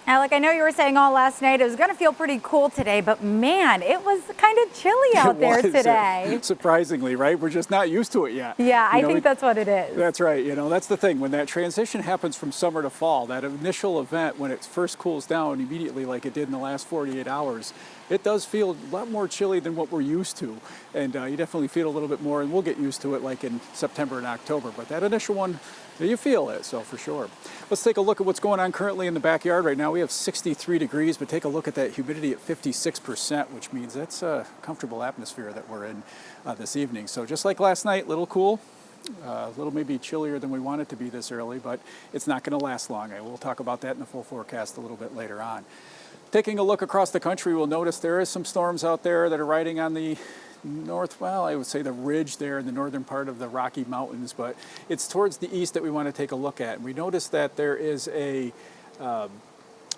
Alec, I know you were saying all last night it was going to feel pretty cool today, but man, it was kind of chilly out there today. Surprisingly, right? We're just not used to it yet. Yeah, I think that's what it is. That's right. That's the thing. When that transition happens from summer to fall, that initial event, when it first cools down immediately like it did in the last 48 hours, it does feel a lot more chilly than what we're used to. And you definitely feel a little bit more, and we'll get used to it like in September and October. But that initial one, you feel it, so for sure. Let's take a look at what's going on currently in the backyard right now. We have 63 degrees, but take a look at that humidity at 56%, which means that's a comfortable atmosphere that we're in this evening. So just like last night, a little cool, a little maybe chillier than we want it to be this early, but it's not going to last long. We'll talk about that in the full forecast a little bit later on. Taking a look across the country, we'll notice there is some storms out there that are riding on the I would say the ridge there in the northern part of the Rocky Mountains, but it's towards the east that we want to take a look at. We notice that there is a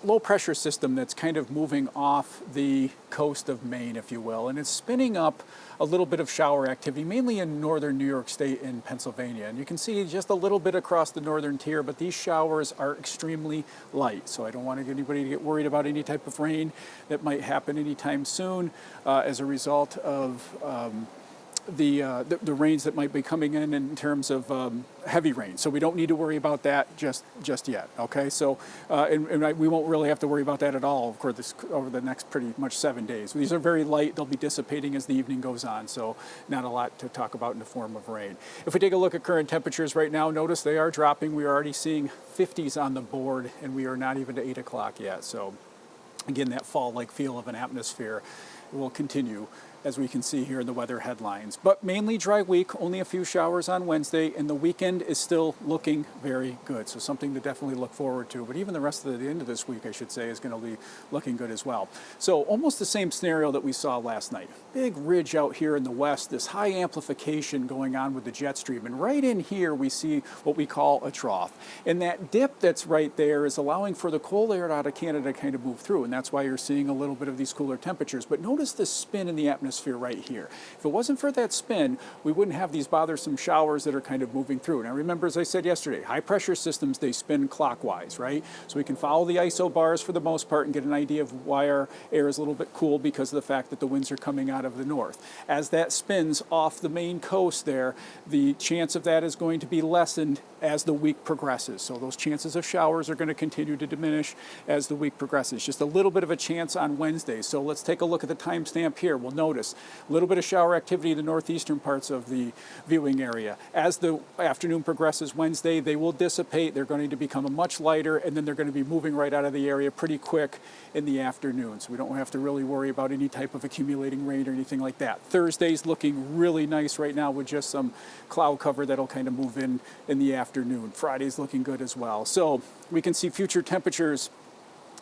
low pressure system that's kind of moving off the coast of Maine, if you will, and it's spinning up a little bit of shower activity, mainly in northern New York State and Pennsylvania. And you can see just a little bit across the northern tier, but these showers are extremely light. So I don't want anybody to get worried about any type of rain that might happen anytime soon as a result of the rains that might be coming in terms of heavy rain. So we don't need to worry about that just yet, okay? So, we won't really have to worry about that at all, of course, over the next pretty much 7 days. These are very light. They'll be dissipating as the evening goes on, so not a lot to talk about in the form of rain. If we take a look at current temperatures right now, notice they are dropping. We are already seeing 50s on the board, and we are not even to 8 o'clock yet. So again, that fall-like feel of an atmosphere will continue, as we can see here in the weather headlines. But mainly dry week, only a few showers on Wednesday, and the weekend is still looking very good. So something to definitely look forward to. But even the rest of the end of this week, I should say, is going to be looking good as well. So almost the same scenario that we saw last night. Big ridge out here in the west, this high amplification going on with the jet stream. And right in here, we see what we call a trough. And that dip that's right there is allowing for the cold air out of Canada to kind of move through. And that's why you're seeing a little bit of these cooler temperatures. But notice the spin in the atmosphere right here. If it wasn't for that spin, we wouldn't have these bothersome showers that are kind of moving through. Now remember, as I said yesterday, high pressure systems, they spin clockwise, right? So we can follow the isobars for the most part and get an idea of why our air is a little bit cool because of the fact that the winds are coming out of the north. As that spins off the Maine coast there, the chance of that is going to be lessened as the week progresses. So those chances of showers are going to continue to diminish as the week progresses. Just a little bit of a chance on Wednesday. So let's take a look at the timestamp here. We'll notice a little bit of shower activity in the northeastern parts of the viewing area. As the afternoon progresses Wednesday, they will dissipate. They're going to become much lighter, and then they're going to be moving right out of the area pretty quick in the afternoon. So we don't have to really worry about any type of accumulating rain or anything like that. Thursday's looking really nice right now with just some cloud cover that'll kind of move in the afternoon. Friday's looking good as well. So we can see future temperatures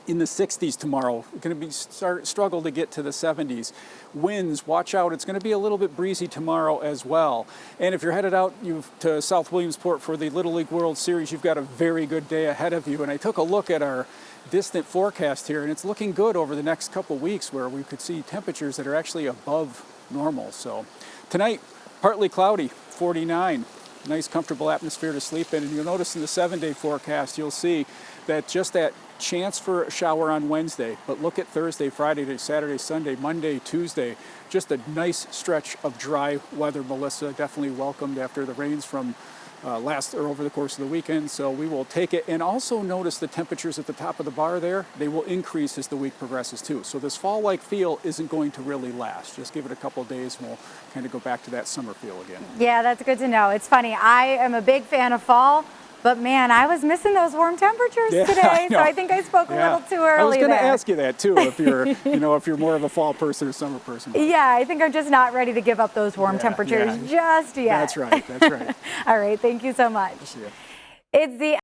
in the 60s tomorrow. We're going to struggle to get to the 70s. Winds, watch out. It's going to be a little bit breezy tomorrow as well. And if you're headed out to South Williamsport for the Little League World Series, you've got a very good day ahead of you. And I took a look at our distant forecast here, and it's looking good over the next couple weeks where we could see temperatures that are actually above normal. So tonight, partly cloudy, 49. Nice comfortable atmosphere to sleep in. And you'll notice in the 7-day forecast, you'll see that just that chance for a shower on Wednesday, but look at Thursday, Friday, Saturday, Sunday, Monday, Tuesday, just a nice stretch of dry weather. Melissa, definitely welcomed after the rains from over the course of the weekend, so we will take it. And also notice the temperatures at the top of the bar there, they will increase as the week progresses too. So this fall-like feel isn't going to really last. Just give it a couple of days and we'll kind of go back to that summer feel again. Yeah, that's good to know. It's funny, I am a big fan of fall, but man, I was missing those warm temperatures today, so I think I spoke a little too early. I was going to there. ask you that too, if you're, if you're more of a fall person or summer person. Yeah, I think I'm just not ready to give up those warm temperatures just yet. That's right. That's right. All right, thank you so much. See ya. It's the